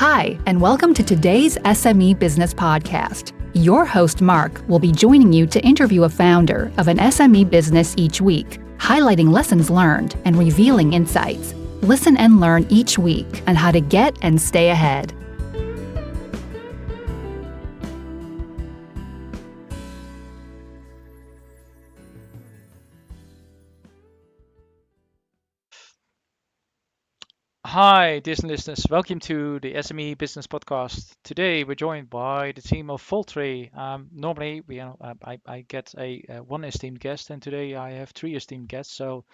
Hi, and welcome to today's SME Business Podcast. Your host, Mark, will be joining you to interview a founder of an SME business each week, highlighting lessons learned and revealing insights. Listen and learn each week on how to get and stay ahead. Hi, dear listeners. Welcome to the SME Business Podcast. Today we're joined by the team of Vaultree. Normally, I get one esteemed guest, and today I have three esteemed guests. So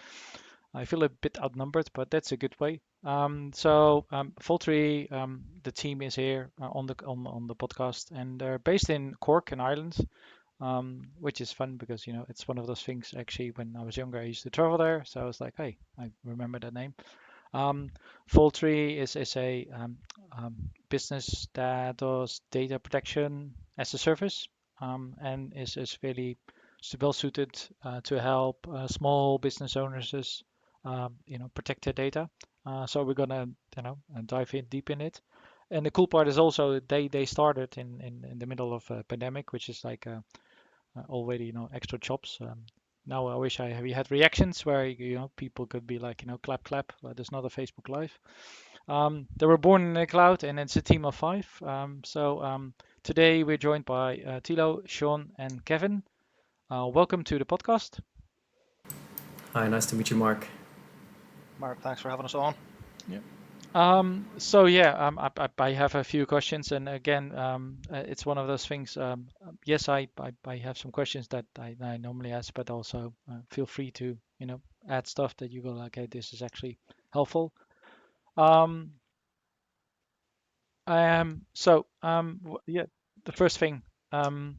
I feel a bit outnumbered, but that's a good way. Vaultree, the team is here on the podcast, and they're based in Cork in Ireland, which is fun because it's one of those things. Actually, when I was younger, I used to travel there, so I was like, hey, I remember that name. Um, Vaultree is a business that does data protection as a service, and is really well suited to help small business owners protect their data. So we're gonna dive in deep in it. And the cool part is also they started in the middle of a pandemic, which is like already extra jobs. Now I wish we had reactions where people could be like clap clap. There's not a Facebook Live. They were born in the cloud, and it's a team of five. Today we're joined by Tilo, Shaun, and Kevin. Welcome to the podcast. Hi, nice to meet you, Mark. Mark, thanks for having us on. Yeah. I have a few questions, and again, it's one of those things. Yes, I have some questions that I normally ask, but also feel free to add stuff that you go like, hey, this is actually helpful. Um, yeah, the first thing. Can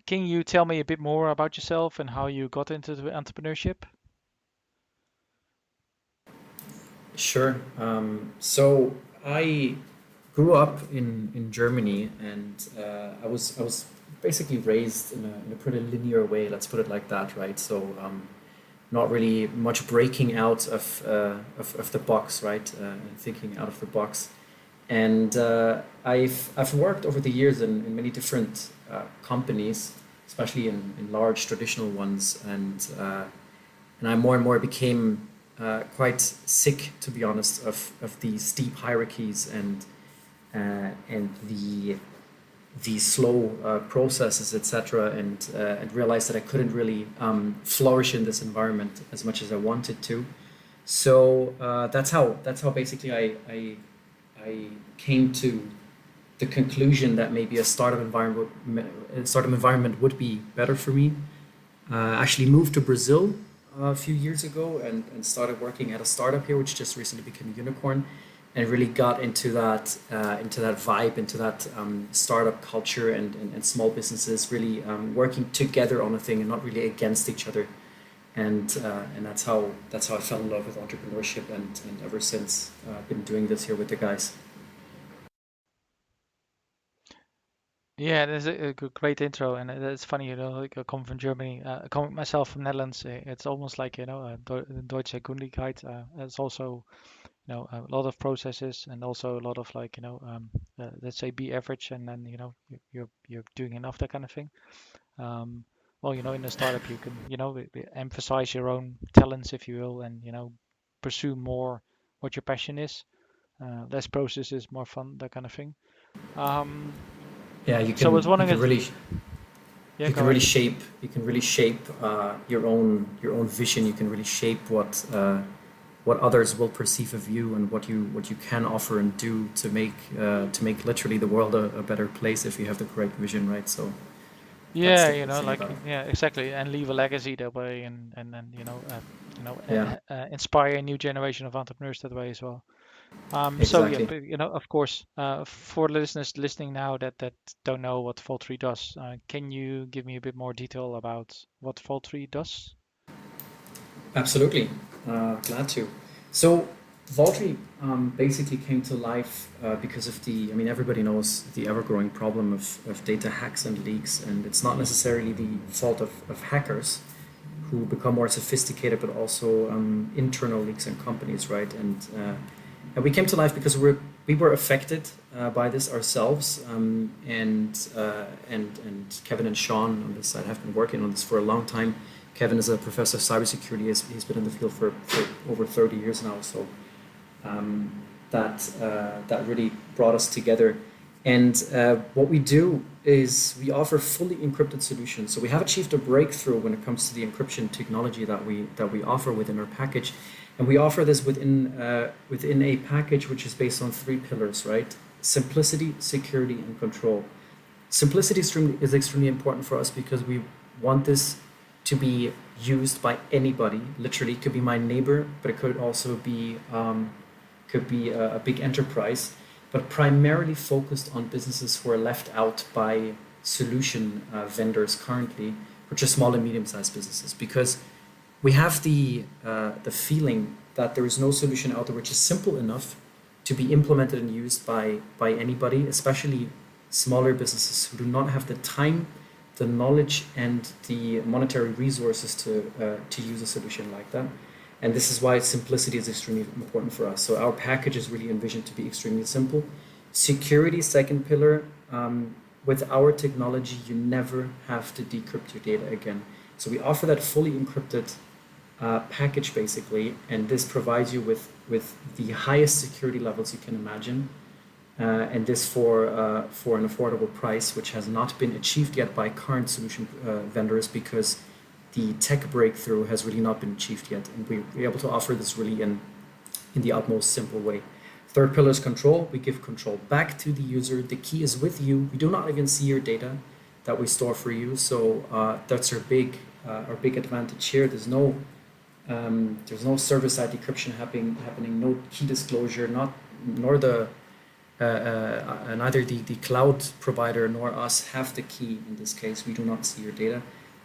you tell me a bit more about yourself and how you got into the entrepreneurship? Sure. So I grew up in Germany, and I was basically raised in a pretty linear way. Let's put it like that, right? So not really much breaking out of the box, right? Thinking out of the box. And I've worked over the years in many different companies, especially in large traditional ones, and I more and more became quite sick, to be honest, of these steep hierarchies and the slow processes, etc., and realized that I couldn't really flourish in this environment as much as I wanted to. So that's how basically I came to the conclusion that maybe a startup environment would be better for me. Actually moved to Brazil a few years ago and started working at a startup here, which just recently became a unicorn, and really got into that vibe, into that startup culture and small businesses really working together on a thing and not really against each other. And that's how I fell in love with entrepreneurship, and ever since I've been doing this here with the guys. Yeah, that's a great intro, and it's funny, like I come from Germany, I come myself from Netherlands. It's almost like Deutsche Kundigkeit. It's also a lot of processes and also a lot of like let's say be average, and then you're doing enough, that kind of thing. Um, well, in a startup you can emphasize your own talents, if you will, and pursue more what your passion is. Less processes, more fun, that kind of thing. Um, Yeah, so I was you wondering can if really yeah, go ahead. shape your own vision. You can really shape what others will perceive of you, and what you can offer and do to make literally the world a better place if you have the correct vision, right? So that's Yeah, the cool thing like about it. yeah, exactly, and leave a legacy that way, and then Yeah, inspire a new generation of entrepreneurs that way as well. So yeah, exactly. but, of course, for listeners listening now that don't know what Vaultree does, can you give me a bit more detail about what Vaultree does? Absolutely. Glad to. So Vaultree basically came to life because of everybody knows the ever-growing problem of data hacks and leaks, and it's not necessarily the fault of hackers who become more sophisticated, but also internal leaks in companies, right? And we came to life because we were affected by this ourselves, and Kevin and Shaun on this side have been working on this for a long time. Kevin is a professor of cybersecurity. He's been in the field for over 30 years now. So that really brought us together. And what we do is we offer fully encrypted solutions. So we have achieved a breakthrough when it comes to the encryption technology that we offer within our package. And we offer this within a package which is based on 3 pillars, right? Simplicity, security, and control. Simplicity is extremely important for us because we want this to be used by anybody. Literally, it could be my neighbor, but it could also be a big enterprise, but primarily focused on businesses who are left out by solution vendors currently, which are small and medium-sized businesses, because we have the feeling that there is no solution out there which is simple enough to be implemented and used by anybody, especially smaller businesses who do not have the time, the knowledge, and the monetary resources to use a solution like that. And this is why simplicity is extremely important for us. So our package is really envisioned to be extremely simple. Security, second pillar. With our technology, you never have to decrypt your data again. So we offer that fully encrypted package basically, and this provides you with the highest security levels you can imagine, and this for an affordable price, which has not been achieved yet by current solution vendors because the tech breakthrough has really not been achieved yet, and we're able to offer this really in the utmost simple way. Third pillar is control. We give control back to the user. The key is with you. We do not even see your data that we store for you. So that's our big advantage here. There's no server-side decryption happening. No key disclosure. Neither the cloud provider nor us have the key. In this case, we do not see your data,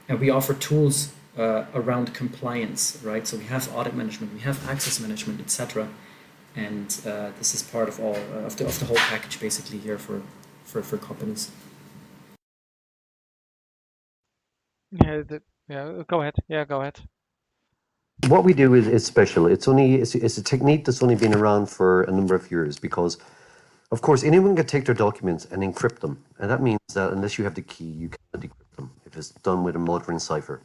and we offer tools around compliance. Right. So we have audit management, we have access management, etc. And this is part of all of the whole package basically here for companies. Yeah, go ahead. Yeah, go ahead. What we do is special. It's a technique that's only been around for a number of years because, of course, anyone can take their documents and encrypt them, and that means that unless you have the key, you cannot decrypt them if it's done with a motoring cipher.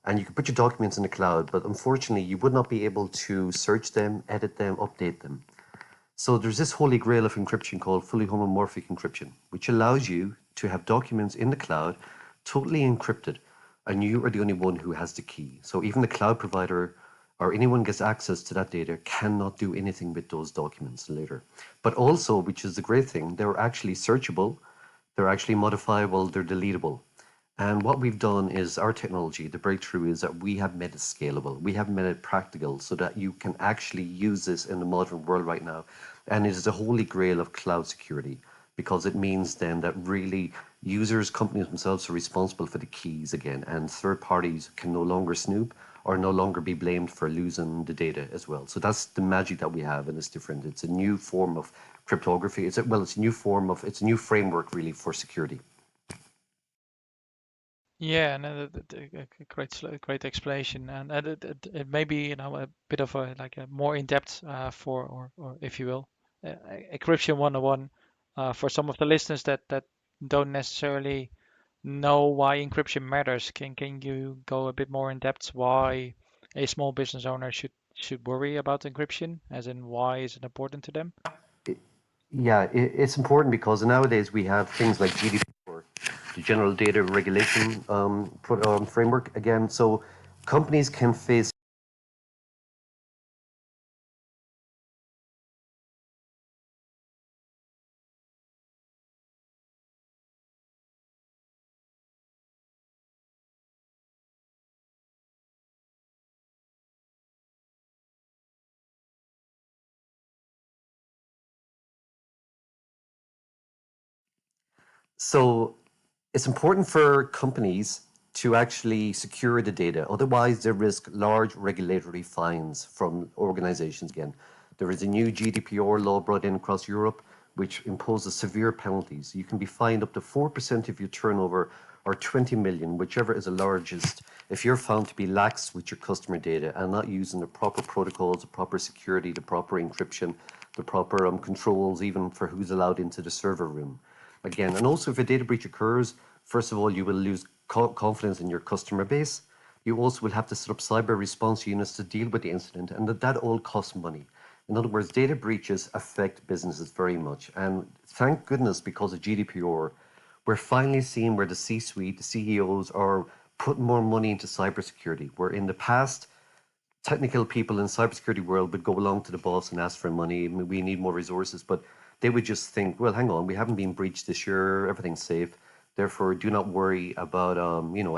And you can put your documents in the cloud, but unfortunately, you would not be able to search them, edit them, update them. So there's this holy grail of encryption called fully homomorphic encryption, which allows you to have documents in the cloud totally encrypted, and you are the only one who has the key. So even the cloud provider or anyone gets access to that data cannot do anything with those documents later. But also, which is the great thing, they're actually searchable, they're actually modifiable, they're deletable. And what we've done is our technology, the breakthrough is that we have made it scalable. We have made it practical so that you can actually use this in the modern world right now. And it is the holy grail of cloud security because it means then that really users, companies themselves are responsible for the keys again, and third parties can no longer snoop or no longer be blamed for losing the data as well. So that's the magic that we have, and it's different. It's a new form of cryptography. It's a new framework really for security. Yeah, and great explanation, and it may be a bit of a more in depth or if you will, encryption 101 for some of the listeners that don't necessarily know why encryption matters. Can you go a bit more in depth why a small business owner should worry about encryption, as in why is it important to them? Yeah, it's important because nowadays we have things like GDPR, the General Data Regulation framework again. So companies can face. So it's important for companies to actually secure the data. Otherwise, they risk large regulatory fines from organizations again. There is a new GDPR law brought in across Europe, which imposes severe penalties. You can be fined up to 4% of your turnover or 20 million, whichever is the largest, if you're found to be lax with your customer data and not using the proper protocols, the proper security, the proper encryption, the proper controls, even for who's allowed into the server room. Again, and also if a data breach occurs, first of all, you will lose confidence in your customer base. You also will have to set up cyber response units to deal with the incident, and that all costs money. In other words, data breaches affect businesses very much. And thank goodness, because of GDPR, we're finally seeing where the C-suite, the CEOs are putting more money into cybersecurity, where in the past, technical people in cybersecurity world would go along to the boss and ask for money. We need more resources, but they would just think, well, hang on, we haven't been breached this year, everything's safe. Therefore, do not worry about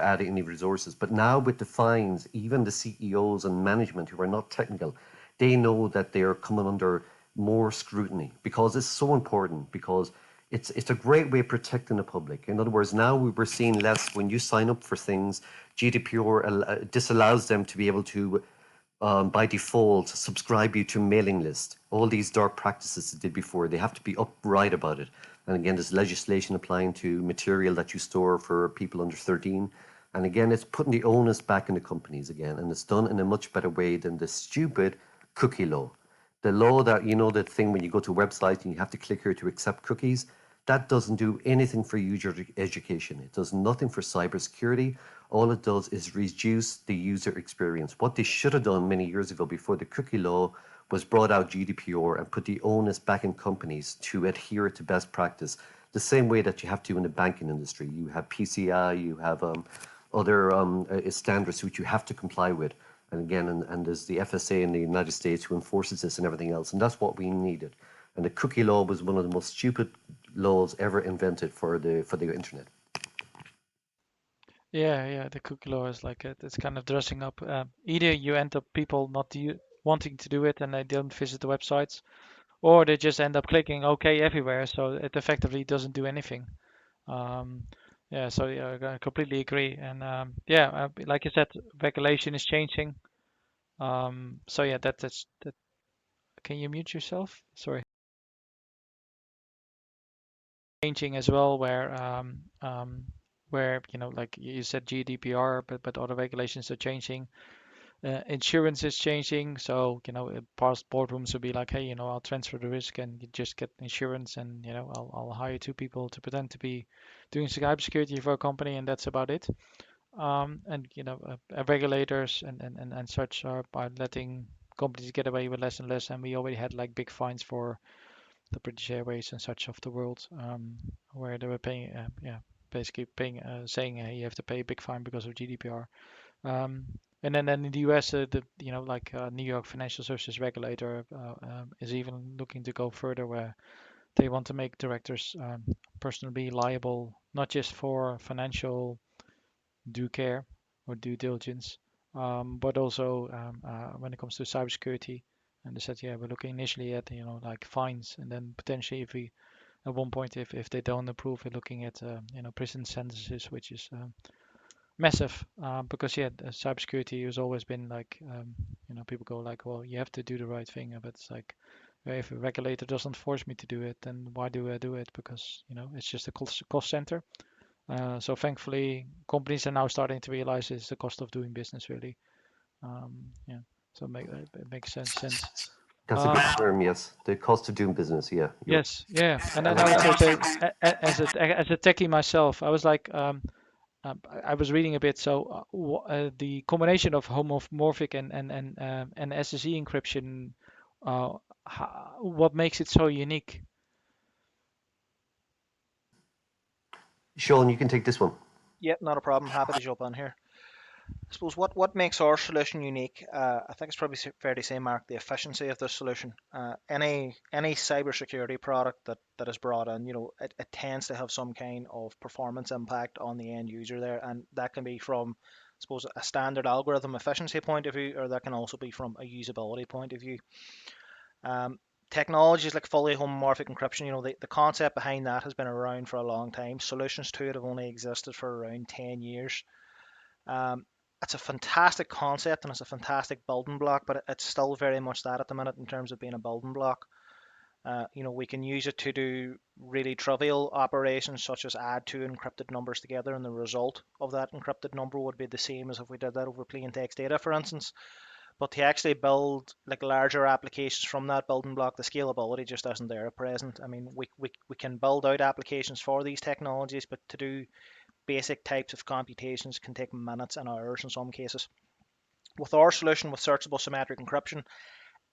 adding any resources. But now with the fines, even the CEOs and management who are not technical, they know that they are coming under more scrutiny because it's so important. Because it's a great way of protecting the public. In other words, now we're seeing less when you sign up for things. GDPR disallows them to be able to by default, subscribe you to a mailing list. All these dark practices they did before, they have to be upright about it. And again, there's legislation applying to material that you store for people under 13. And again, it's putting the onus back in the companies again. And it's done in a much better way than the stupid cookie law. The law that, that thing when you go to a website and you have to click here to accept cookies, that doesn't do anything for user education. It does nothing for cybersecurity. All it does is reduce the user experience. What they should have done many years ago before the cookie law was brought out GDPR and put the onus back in companies to adhere to best practice, the same way that you have to in the banking industry. You have PCI, you have other standards which you have to comply with. And again, and there's the FSA in the United States who enforces this and everything else. And that's what we needed. And the cookie law was one of the most stupid laws ever invented for the internet. Yeah, the cookie law is like it's kind of dressing up. Either you end up people not wanting to do it and they don't visit the websites, or they just end up clicking OK everywhere, so it effectively doesn't do anything. So yeah, I completely agree. And like you said, regulation is changing. So yeah, that's that. Can you mute yourself? Sorry. Changing as well, where like you said GDPR, but other regulations are changing. Insurance is changing, so past boardrooms will be like, hey, I'll transfer the risk and you just get insurance, and I'll hire two people to pretend to be doing cybersecurity for a company, and that's about it. And regulators and such are letting companies get away with less and less, and we already had like big fines for the British Airways and such of the world, where they were paying, basically paying, saying you have to pay a big fine because of GDPR. And then in the US, New York Financial Services Regulator is even looking to go further, where they want to make directors personally liable, not just for financial due care or due diligence, but also when it comes to cybersecurity. And they said, yeah, we're looking initially at like fines, and then potentially if we at one point if they don't approve, we're looking at prison sentences, which is massive, because cybersecurity has always been like people go like, well, you have to do the right thing, but it's like, if a regulator doesn't force me to do it, then why do I do it? Because it's just a cost center. So thankfully, companies are now starting to realize it's the cost of doing business, really. Yeah, so it makes sense. That's a good term, yes. The cost of doing business, yeah. Yes, yeah, and then I would say, as a techie myself, I was like, I was reading a bit. So the combination of homomorphic and SSE encryption, what makes it so unique? Shaun, you can take this one. Yep, not a problem. Happy to jump on here. I suppose what makes our solution unique, I think it's probably fair to say, Mark, the efficiency of this solution. Any cybersecurity product that is brought in, it tends to have some kind of performance impact on the end user there, and that can be from, I suppose, a standard algorithm efficiency point of view, or that can also be from a usability point of view. Technologies like fully homomorphic encryption, the concept behind that has been around for a long time. Solutions to it have only existed for around 10 years. It's a fantastic concept and it's a fantastic building block, but it's still very much that at the minute in terms of being a building block. We can use it to do really trivial operations such as add two encrypted numbers together, and the result of that encrypted number would be the same as if we did that over plain text data, for instance. But to actually build like larger applications from that building block, the scalability just isn't there at present. I mean, we can build out applications for these technologies, but to do basic types of computations can take minutes and hours in some cases. With our solution with searchable symmetric encryption,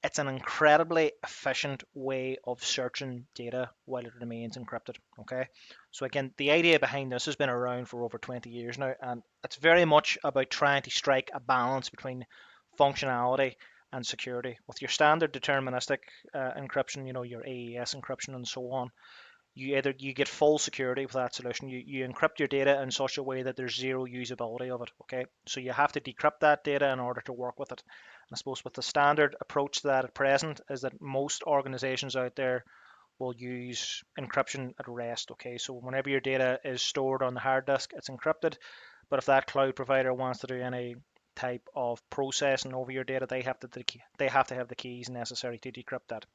it's an incredibly efficient way of searching data while it remains encrypted. Okay, so again, the idea behind this has been around for over 20 years now, and it's very much about trying to strike a balance between functionality and security. With your standard deterministic encryption, your AES encryption and so on, you get full security with that solution. You encrypt your data in such a way that there's zero usability of it. Okay, so you have to decrypt that data in order to work with it. And I suppose with the standard approach to that at present is that most organizations out there will use encryption at rest. Okay, so whenever your data is stored on the hard disk, it's encrypted. But if that cloud provider wants to do any type of processing over your data, they have to have the keys necessary to decrypt that.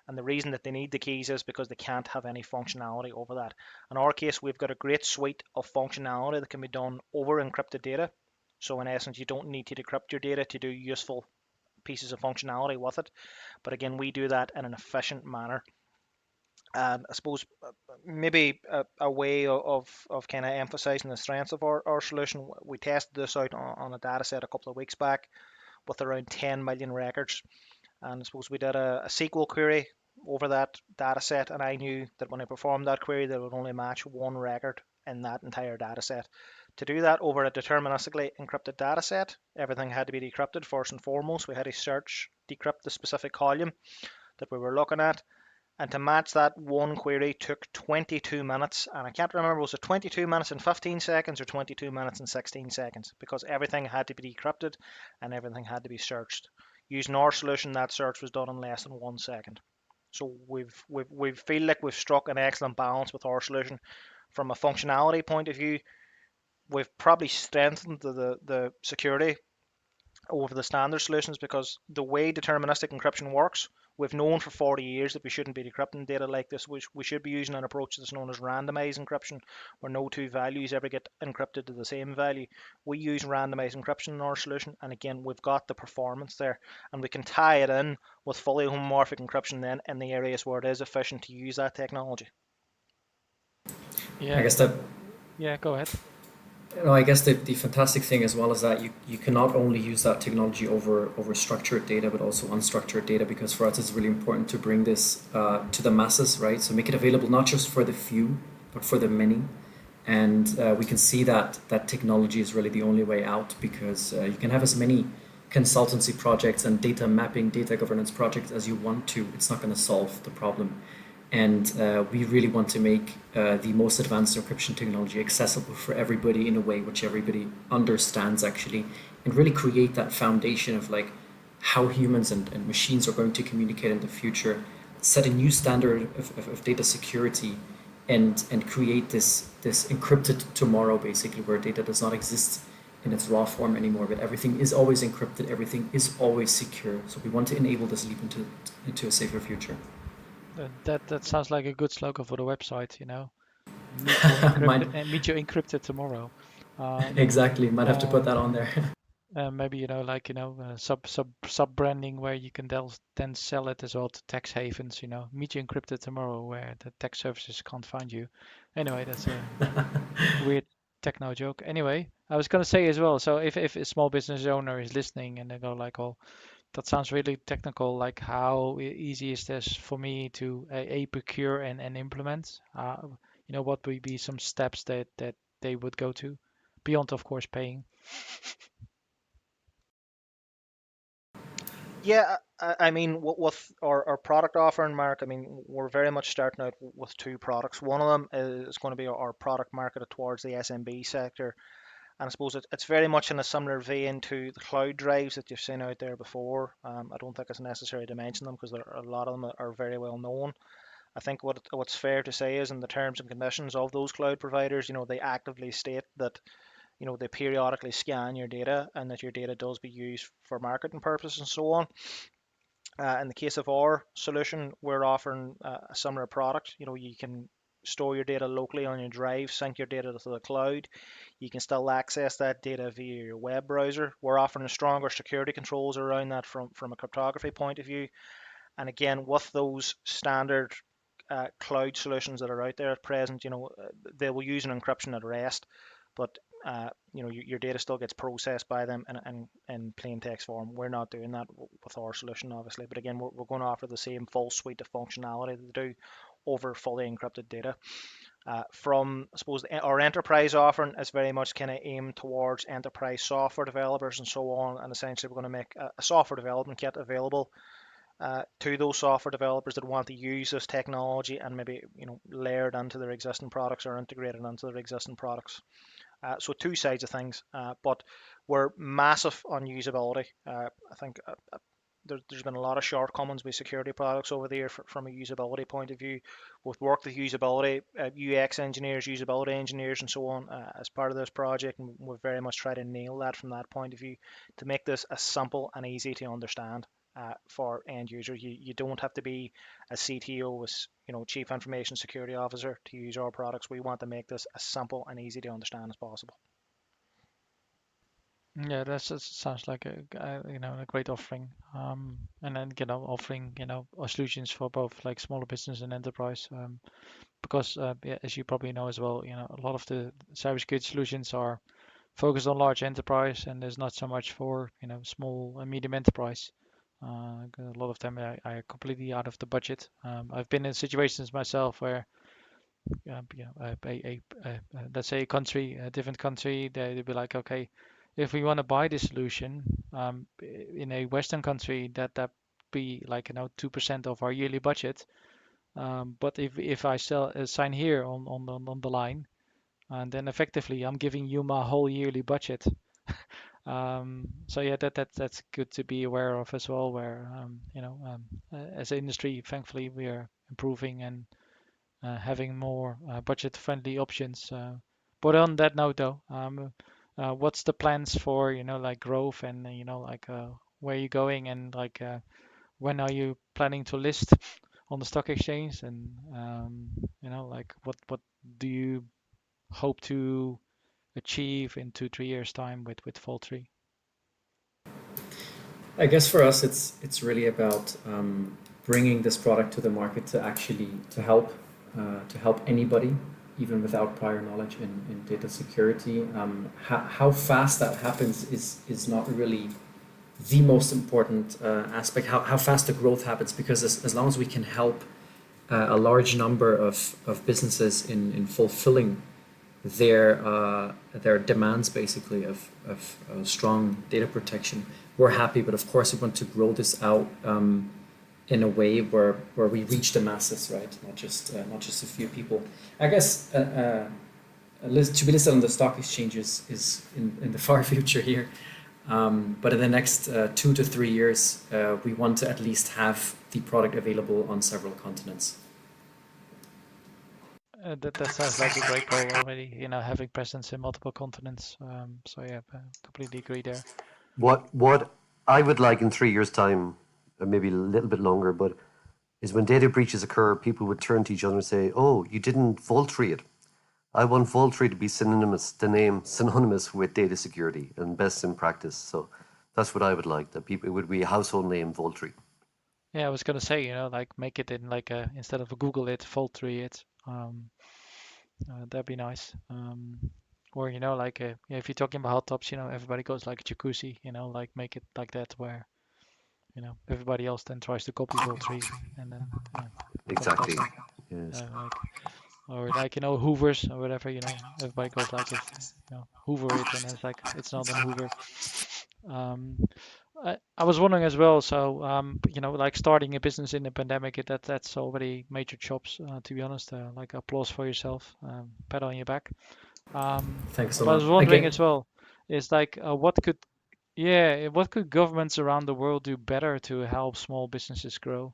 And the reason that they need the keys is because they can't have any functionality over that. In our case, we've got a great suite of functionality that can be done over encrypted data. So in essence, you don't need to decrypt your data to do useful pieces of functionality with it. But again, we do that in an efficient manner. And I suppose maybe a way of kind of emphasizing the strengths of our solution, we tested this out on a data set a couple of weeks back with around 10 million records. And I suppose we did a SQL query over that data set, and I knew that when I performed that query, that it would only match one record in that entire data set. To do that over a deterministically encrypted data set, everything had to be decrypted first and foremost. We had to decrypt the specific column that we were looking at. And to match that one query took 22 minutes. And I can't remember, was it 22 minutes and 15 seconds or 22 minutes and 16 seconds? Because everything had to be decrypted and everything had to be searched. Using our solution, that search was done in less than 1 second. So we feel like we've struck an excellent balance with our solution. From a functionality point of view, we've probably strengthened the security over the standard solutions, because the way deterministic encryption works, we've known for 40 years that we shouldn't be decrypting data like this. We should be using an approach that's known as randomized encryption, where no two values ever get encrypted to the same value. We use randomized encryption in our solution, and again, we've got the performance there, and we can tie it in with fully homomorphic encryption then in the areas where it is efficient to use that technology. Yeah. I guess that. Yeah, go ahead. I guess the fantastic thing as well is that you can not only use that technology over structured data, but also unstructured data, because for us it's really important to bring this to the masses, right? So make it available not just for the few, but for the many. And we can see that technology is really the only way out, because you can have as many consultancy projects and data mapping, data governance projects as you want to. It's not going to solve the problem. And we really want to make the most advanced encryption technology accessible for everybody in a way which everybody understands, actually, and really create that foundation of like how humans and machines are going to communicate in the future, set a new standard of data security, and create this encrypted tomorrow, basically, where data does not exist in its raw form anymore, but everything is always encrypted, everything is always secure. So we want to enable this leap into a safer future. That sounds like a good slogan for the website, Meet you encrypted tomorrow. Exactly, might have to put that on there. Maybe sub branding where you can then sell it as well to tax havens. Meet you encrypted tomorrow, where the tax services can't find you. Anyway, that's a weird techno joke. Anyway, I was gonna say as well. So if a small business owner is listening and they go like, "Oh, that sounds really technical. Like, how easy is this for me to procure and implement? What would be some steps that they would go to, beyond, of course, paying?" Yeah, I mean, with our product offering, Mark, I mean, we're very much starting out with two products. One of them is going to be our product marketed towards the SMB sector. And I suppose it's very much in a similar vein to the cloud drives that you've seen out there before. I don't think it's necessary to mention them because a lot of them are very well known. I think what's fair to say is in the terms and conditions of those cloud providers, they actively state that they periodically scan your data and that your data does be used for marketing purposes and so on. In the case of our solution, we're offering a similar product. You can store your data locally on your drive, sync your data to the cloud. You can still access that data via your web browser. We're offering stronger security controls around that from a cryptography point of view. And again, with those standard cloud solutions that are out there at present, they will use an encryption at rest, but your data still gets processed by them in plain text form. We're not doing that with our solution, obviously, but again, we're going to offer the same full suite of functionality that they do over fully encrypted data. From, I suppose, our enterprise offering is very much kind of aimed towards enterprise software developers and so on, and essentially we're going to make a software development kit available to those software developers that want to use this technology and maybe layer it into their existing products or integrate it into their existing products. So two sides of things, but we're massive on usability. I think there's been a lot of shortcomings with security products over there from a usability point of view. We've worked with usability, UX engineers, usability engineers, and so on as part of this project, and we've very much tried to nail that from that point of view to make this as simple and easy to understand for end users. You don't have to be a CTO, as Chief Information Security Officer, to use our products. We want to make this as simple and easy to understand as possible. Yeah, that sounds like a great offering. And then offering solutions for both like smaller business and enterprise. Because yeah, as you probably know as well, a lot of the cybersecurity solutions are focused on large enterprise, and there's not so much for small and medium enterprise. A lot of them are completely out of the budget. I've been in situations myself where let's say a different country, they'd be like, okay, if we want to buy this solution in a Western country, that be like 2% of our yearly budget. But if I sign here on the line, and then effectively I'm giving you my whole yearly budget. So yeah, that's good to be aware of as well. Where as an industry, thankfully, we are improving and having more budget-friendly options. But on that note, though, what's the plans for like growth and like where are you going and like when are you planning to list on the stock exchange and like what do you hope to achieve in 2-3 years time with Vaultree? I guess for us, it's really about bringing this product to the market to help anybody, even without prior knowledge in data security. How fast that happens is not really the most important aspect. How fast the growth happens, because as long as we can help a large number of businesses in fulfilling their demands, basically of strong data protection, we're happy. But of course, we want to grow this out in a way where we reach the masses, right? Not just a few people. I guess to be listed on the stock exchanges is in the far future here. But in the next 2 to 3 years, we want to at least have the product available on several continents. That sounds like a great goal already, having presence in multiple continents. So yeah, completely agree there. What I would like in 3 years' time, or maybe a little bit longer, but is when data breaches occur, people would turn to each other and say, "Oh, you didn't Vaultree it. I want Vaultree to be synonymous with data security and best in practice." So that's what I would like. That people, it would be a household name, Vaultree. Yeah, I was gonna say, like make it in like instead of a Google it, Vaultree it. That'd be nice. Or like if you're talking about hot tubs, everybody goes like jacuzzi, like make it like that where everybody else then tries to copy Vaultree and then Exactly. Yes. like or like Hoovers or whatever, everybody goes like it's Hoover it and it's like it's not an Hoover. Um, I was wondering as well, so like starting a business in the pandemic, that's already major chops, to be honest. Like applause for yourself, pat on your back. Thanks a But I lot. was wondering Again, as well, is like what could governments around the world do better to help small businesses grow?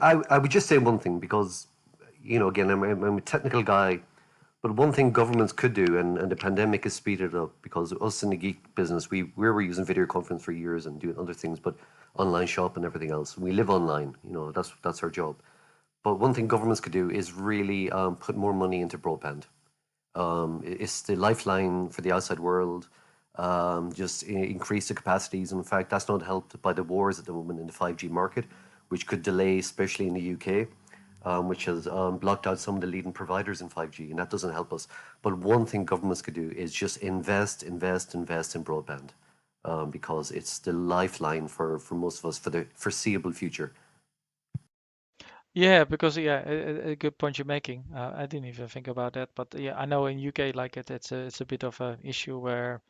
I would just say one thing because, again, I'm a technical guy, But one thing governments could do, and the pandemic has speeded it up because us in the geek business, we were using video conference for years and doing other things, but online shop and everything else. We live online, that's our job. But one thing governments could do is really put more money into broadband. It's the lifeline for the outside world. Just increase the capacities. In fact, that's not helped by the wars at the moment in the 5G market, which could delay, especially in the UK, which has blocked out some of the leading providers in 5G, and that doesn't help us. But one thing governments could do is just invest in broadband, because it's the lifeline for most of us for the foreseeable future. Yeah, because yeah, a good point you're making. I didn't even think about that, but yeah, I know in UK like it's a bit of an issue where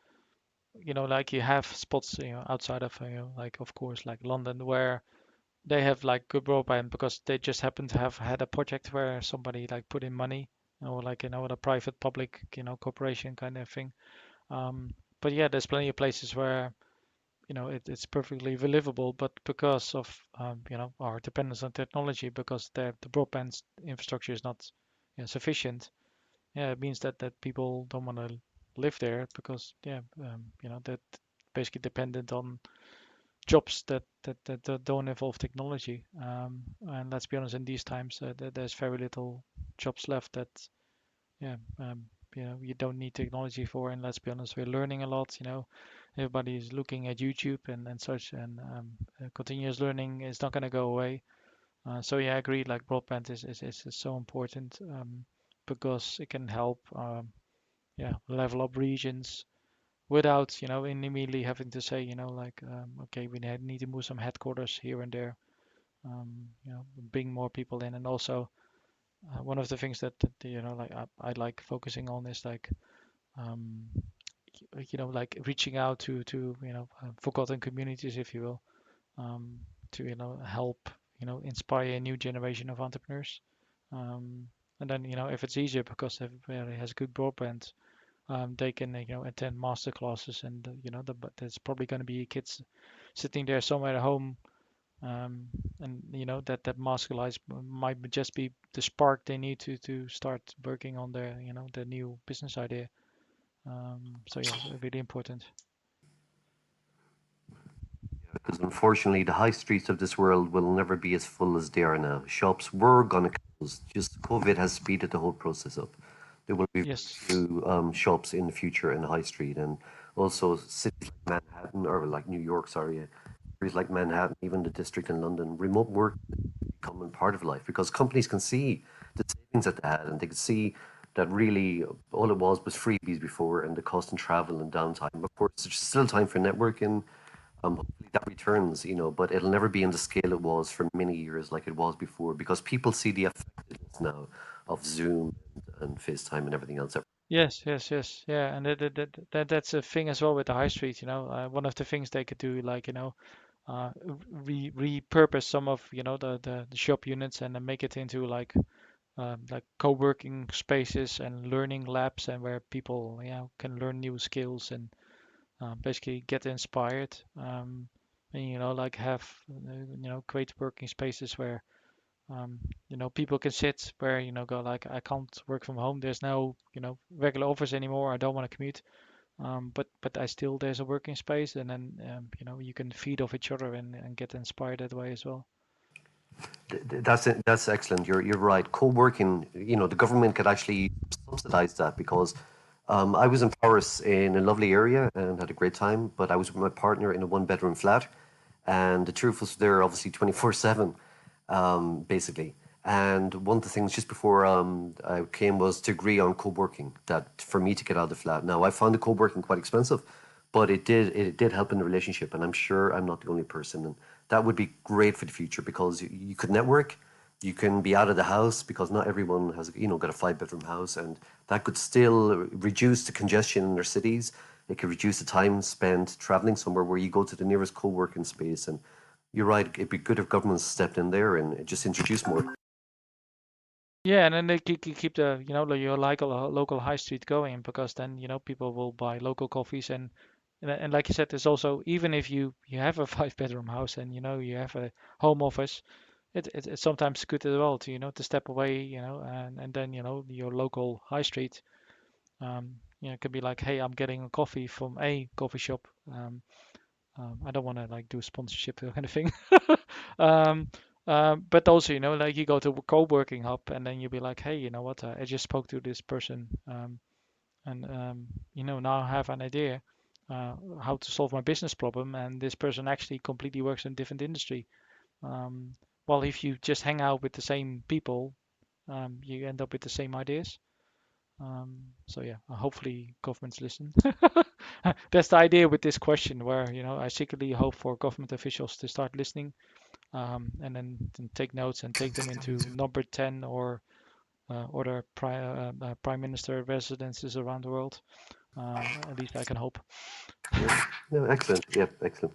like you have spots outside of like of course like London where they have like good broadband because they just happen to have had a project where somebody like put in money or like a private public corporation kind of thing. But yeah, there's plenty of places where it's perfectly livable, but because of our dependence on technology, because the broadband infrastructure is not sufficient, yeah, it means that people don't want to live there because yeah, that basically dependent on jobs that don't involve technology. And let's be honest, in these times, there's very little jobs left that yeah, you don't need technology for. And let's be honest, we're learning a lot. Everybody's looking at YouTube and such, and continuous learning is not going to go away. So yeah, I agree. Like broadband is so important because it can help level up regions without immediately having to say like okay, we need to move some headquarters here and there. Bring more people in, and also one of the things that like I like focusing on is like um, like reaching out to forgotten communities, if you will, um, to help inspire a new generation of entrepreneurs. Um, and then if it's easier because everybody has good broadband, they can attend master classes, and but there's probably going to be kids sitting there somewhere at home, um, and that master class might just be the spark they need to start working on their new business idea. So yeah, really important. Because unfortunately, the high streets of this world will never be as full as they are now. Shops were going to close. Just COVID has speeded the whole process up. There will be Yes. few shops in the future in the high street, and also cities like Manhattan or like New York, sorry, cities like Manhattan, even the district in London. Remote work is becoming part of life because companies can see the savings that they had, and they can see that really all it was freebies before, and the cost in travel and downtime. Of course, there's still time for networking. Hopefully that returns, but it'll never be in the scale it was for many years like it was before because people see the effectiveness now of Zoom and FaceTime and everything else. Yes. Yeah, and that's a thing as well with the high street. One of the things they could do, like repurpose some of the shop units and then make it into like co-working spaces and learning labs, and where people can learn new skills and basically get inspired. And like have great working spaces where people can sit where go like I can't work from home. There's no regular office anymore. I don't want to commute. But I still there's a working space, and then you can feed off each other and get inspired that way as well. That's excellent. You're right. Co-working, the government could actually subsidize that because I was in Paris in a lovely area and had a great time, but I was with my partner in a one-bedroom flat, and the two of us there obviously 24/7, basically. And one of the things just before I came was to agree on co-working, that for me to get out of the flat. Now I found the co-working quite expensive, but it did help in the relationship, and I'm sure I'm not the only person. And that would be great for the future because you could network, you can be out of the house because not everyone has got a 5-bedroom house, and that could still reduce the congestion in their cities. It could reduce the time spent traveling somewhere where you go to the nearest co-working space. And you're right, it'd be good if governments stepped in there and just introduced more. Yeah, and then they keep the your local high street going, because then people will buy local coffees, and like you said, there's also, even if you have a 5-bedroom house and you have a home office, it's sometimes good as well to to step away, and then your local high street, could be like, hey, I'm getting a coffee from a coffee shop. I don't want to like do sponsorship or anything. um, but also, like you go to a co-working hub and then you'll be like, hey, you know what? I just spoke to this person, and now I have an idea how to solve my business problem, and this person actually completely works in a different industry. Um, well, if you just hang out with the same people, you end up with the same ideas. So yeah, hopefully governments listen. That's the idea with this question, where I secretly hope for government officials to start listening, and then take notes and take them into number 10 or other prime minister residences around the world. At least I can hope. No, excellent. Yeah, excellent.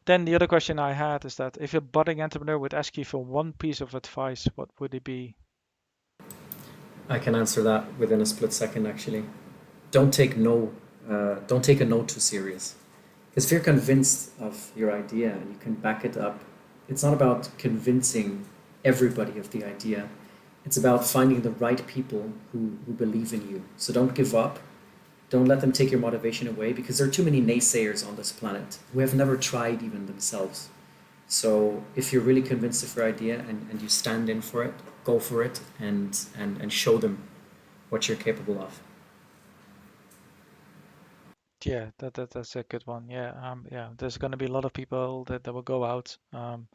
Then the other question I had is that if a budding entrepreneur would ask you for one piece of advice, what would it be? I can answer that within a split second, actually. Don't take no, don't take a no too serious. Because if you're convinced of your idea and you can back it up, it's not about convincing everybody of the idea. It's about finding the right people who believe in you. So don't give up. Don't let them take your motivation away, because there are too many naysayers on this planet who have never tried even themselves. So if you're really convinced of your idea and you stand in for it, go for it, and show them what you're capable of. Yeah, that's a good one. Yeah, there's going to be a lot of people that will go out and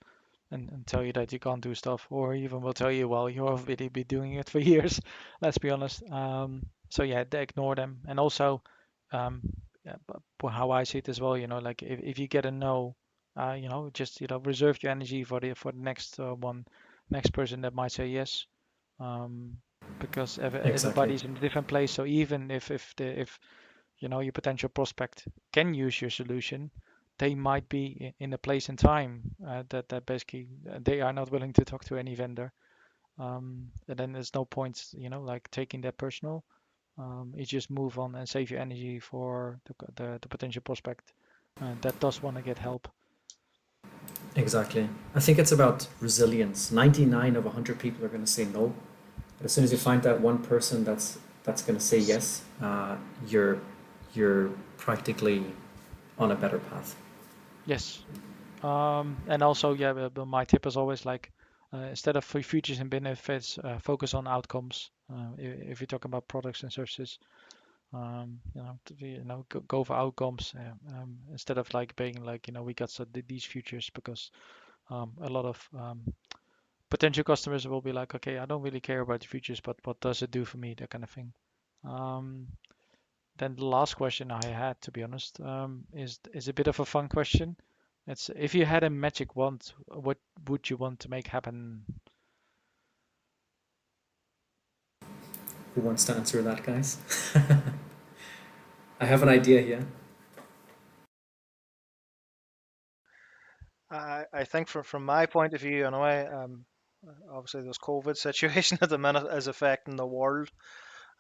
tell you that you can't do stuff, or even will tell you, well, you've already been doing it for years. Let's be honest. So yeah, they ignore them. And also, yeah, but how I see it as well, like if you get a no, just reserve your energy for the next next person that might say yes, um, because Exactly. everybody's in a different place. So even if your potential prospect can use your solution, they might be in a place and time that basically they are not willing to talk to any vendor. And then there's no point, like taking that personal. You just move on and save your energy for the potential prospect that does want to get help. Exactly. I think it's about resilience. 99 of 100 people are going to say no. But as soon as you find that one person that's going to say yes, you're practically on a better path. Yes. And also, yeah, but my tip is always like, instead of for features and benefits, focus on outcomes. If you're talking about products and services, go for outcomes instead of like being like, we got these features, because a lot of potential customers will be like, okay, I don't really care about the features, but what does it do for me? That kind of thing. Um, then the last question I had, to be honest, is a bit of a fun question. It's, if you had a magic wand, what would you want to make happen? Who wants to answer that, guys? I have an idea here. I think from my point of view, anyway, obviously this COVID situation at the minute is affecting the world,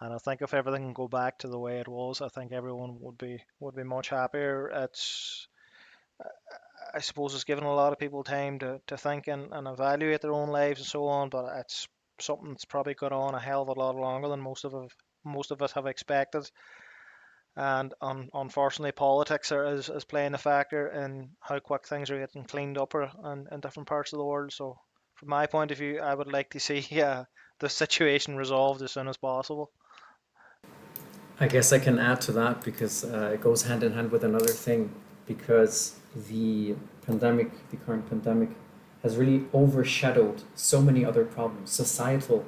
and I think if everything can go back to the way it was, I think everyone would be much happier. I suppose it's given a lot of people time to think and evaluate their own lives and so on, but it's something that's probably gone on a hell of a lot longer than most of us have expected. And unfortunately, politics is playing a factor in how quick things are getting cleaned up in different parts of the world. So, from my point of view, I would like to see the situation resolved as soon as possible. I guess I can add to that because it goes hand in hand with another thing. Because the current pandemic, has really overshadowed so many other problems, societal,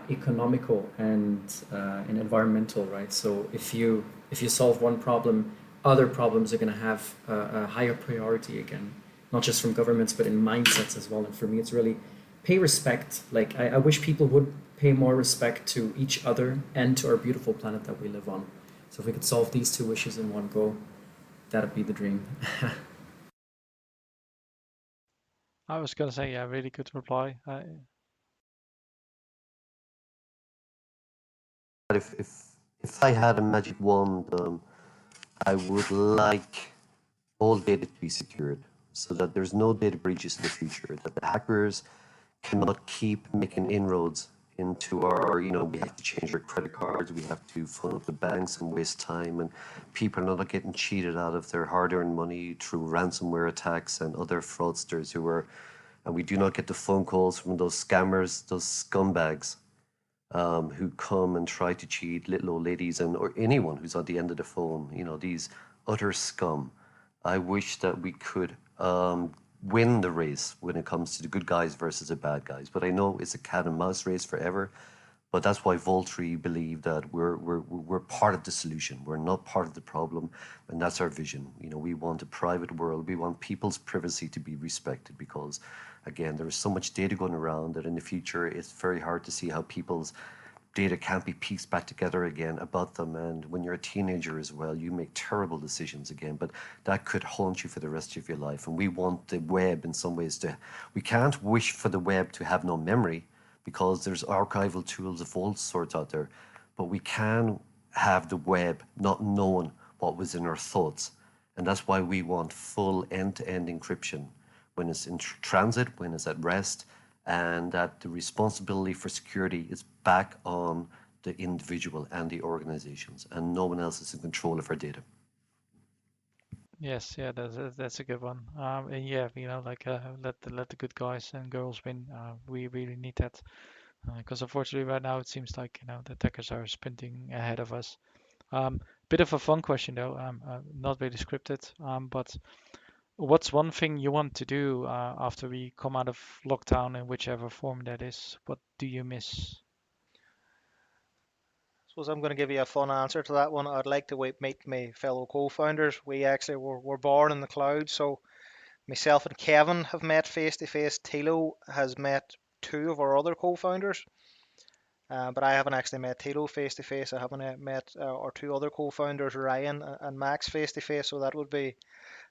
economical, and environmental. Right. So if you solve one problem, other problems are going to have a higher priority again, not just from governments but in mindsets as well. And for me, it's really pay respect. Like I wish people would pay more respect to each other and to our beautiful planet that we live on. So if we could solve these two wishes in one go, that'd be the dream. I was gonna say, yeah, really good reply. But if I had a magic wand, I would like all data to be secured. so that there's no data breaches in the future, that the hackers cannot keep making inroads into our, we have to change our credit cards, we have to phone up the banks and waste time, and people are not getting cheated out of their hard-earned money through ransomware attacks and other fraudsters and we do not get the phone calls from those scammers, those scumbags, who come and try to cheat little old ladies or anyone who's on the end of the phone, these utter scum. I wish that we could win the race when it comes to the good guys versus the bad guys. But I know it's a cat and mouse race forever. But that's why Vaultree believe that we're part of the solution. We're not part of the problem, and that's our vision. We want a private world. We want people's privacy to be respected because, again, there is so much data going around that in the future it's very hard to see how people's data can't be pieced back together again about them. And when you're a teenager as well, you make terrible decisions again, but that could haunt you for the rest of your life. And we want the web in some ways we can't wish for the web to have no memory because there's archival tools of all sorts out there, but we can have the web not knowing what was in our thoughts. And that's why we want full end-to-end encryption when it's in transit, when it's at rest, and that the responsibility for security is back on the individual and the organizations, and no one else is in control of our data. Yes, yeah, that's a good one. And yeah, let the good guys and girls win. We really need that because unfortunately right now it seems like the attackers are sprinting ahead of us. Bit of a fun question though, not really scripted, but what's one thing you want to do after we come out of lockdown in whichever form that is? What do you miss? Suppose I'm going to give you a fun answer to that one. I'd like to meet my fellow co-founders. We actually were born in the cloud, so myself and Kevin have met face to face. Tilo has met two of our other co-founders, but I haven't actually met Tilo face to face. I haven't met our two other co-founders, Ryan and Max, face to face. So that would be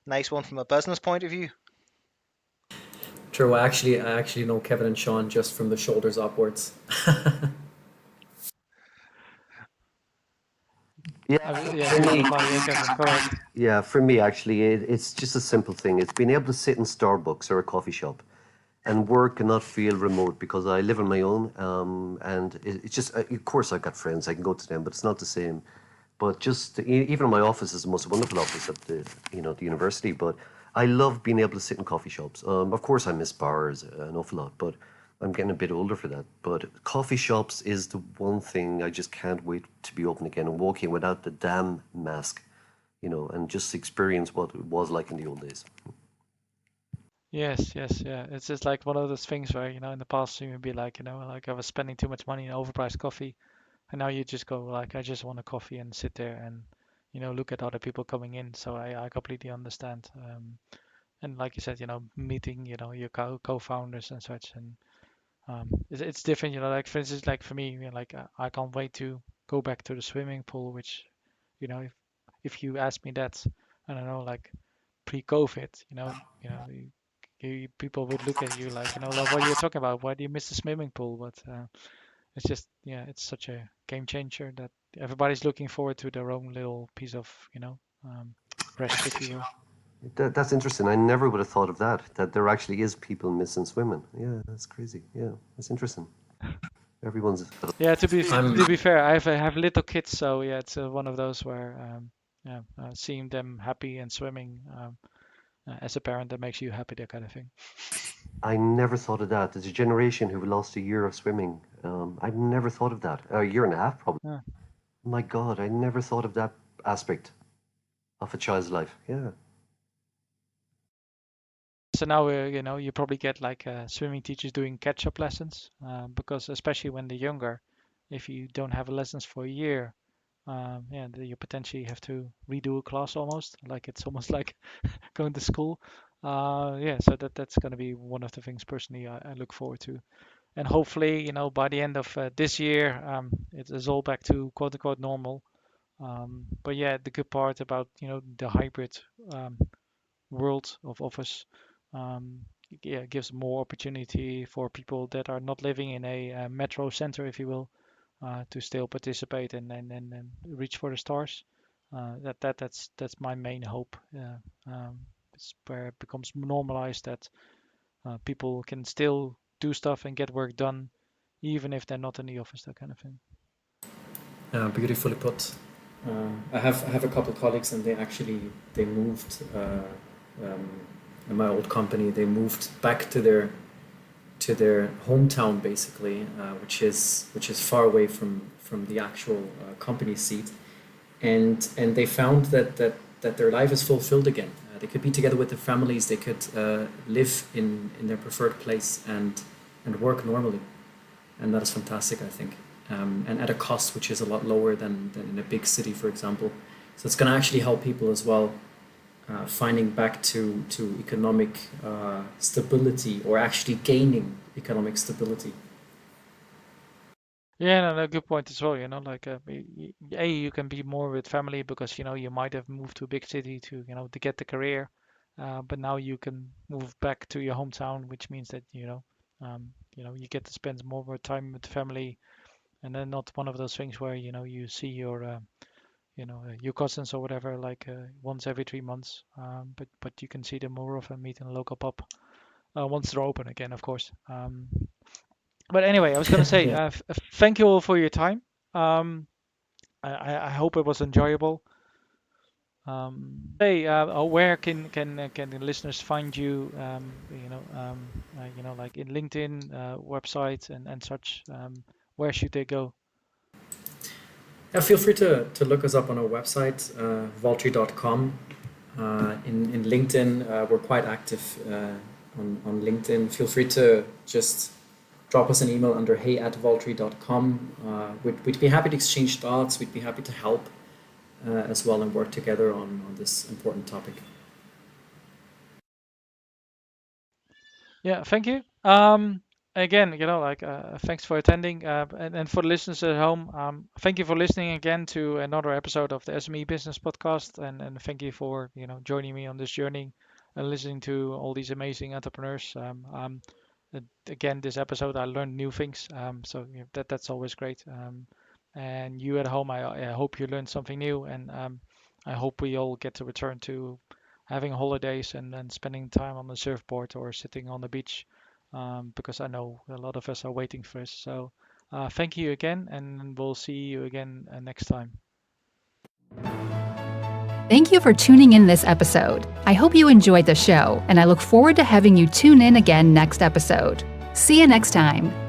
a nice one from a business point of view. True. I actually know Kevin and Shaun just from the shoulders upwards. Yeah, for me, actually, it's just a simple thing. It's being able to sit in Starbucks or a coffee shop and work and not feel remote because I live on my own. And it's just, of course, I've got friends, I can go to them, but it's not the same. But just even my office is the most wonderful office at the university. But I love being able to sit in coffee shops. Of course, I miss bars an awful lot, but I'm getting a bit older for that. But coffee shops is the one thing I just can't wait to be open again and walk in without the damn mask, and just experience what it was like in the old days. Yes, yeah. It's just like one of those things where, in the past you would be like, like I was spending too much money on overpriced coffee. And now you just go like, I just want a coffee and sit there and, look at other people coming in. So I completely understand. And like you said, meeting, your co-founders and such. And it's different, like for instance, like for me, like I can't wait to go back to the swimming pool, which, if you ask me that, I don't know, like pre-COVID, people would look at you like, like, what are you talking about? Why do you miss the swimming pool? But it's just, yeah, it's such a game changer that everybody's looking forward to their own little piece of, rest, if you will. That's interesting. I never would have thought of that there actually is people missing swimming. Yeah, that's crazy. Yeah, that's interesting. Everyone's. Yeah, to be fair, I have little kids, so yeah, it's one of those where seeing them happy and swimming as a parent, that makes you happy, that kind of thing. I never thought of that. There's a generation who lost a year of swimming. I never thought of that. A year and a half, probably. Yeah. My God, I never thought of that aspect of a child's life. Yeah. So now, you probably get like swimming teachers doing catch-up lessons because especially when they're younger, if you don't have lessons for a year, you potentially have to redo a class almost. Like it's almost like going to school. So that's going to be one of the things personally I look forward to. And hopefully, by the end of this year, it is all back to quote unquote normal. But yeah, the good part about, the hybrid world of office, gives more opportunity for people that are not living in a metro center, if you will, to still participate and reach for the stars. That's my main hope. it's where it becomes normalized that people can still do stuff and get work done, even if they're not in the office, that kind of thing. Beautifully put. I have a couple colleagues, and they moved in my old company. They moved back to their hometown, basically, which is far away from the actual company seat, and they found that their life is fulfilled again. They could be together with their families. They could live in their preferred place and work normally, and that is fantastic, I think. And at a cost which is a lot lower than in a big city, for example. So it's going to actually help people as well, finding back to economic stability, or actually gaining economic stability. Yeah, no, good point as well. Like you can be more with family because you might have moved to a big city to to get the career, but now you can move back to your hometown, which means that you get to spend more time with the family, and then not one of those things where you see your your cousins or whatever like once every 3 months, but you can see them more often, meet in a local pub once they're open again, of course. But anyway, I was going to say, Yeah. thank you all for your time. I hope it was enjoyable. Hey, where can the listeners find you? Like in LinkedIn, website, and such. Where should they go? Yeah, feel free to look us up on our website, vaultree.com. In LinkedIn, we're quite active on LinkedIn. Feel free to just drop us an email under hey@vaultree.com. We'd be happy to exchange thoughts. We'd be happy to help as well and work together on this important topic. Yeah, thank you. Again, like thanks for attending, and for the listeners at home, thank you for listening again to another episode of the SME Business Podcast, and thank you for joining me on this journey and listening to all these amazing entrepreneurs. Again, this episode I learned new things, so that's always great. And you at home, I hope you learned something new, and I hope we all get to return to having holidays and spending time on the surfboard or sitting on the beach, because I know a lot of us are waiting for us. So thank you again, and we'll see you again next time. Thank you for tuning in this episode. I hope you enjoyed the show, and I look forward to having you tune in again next episode. See you next time.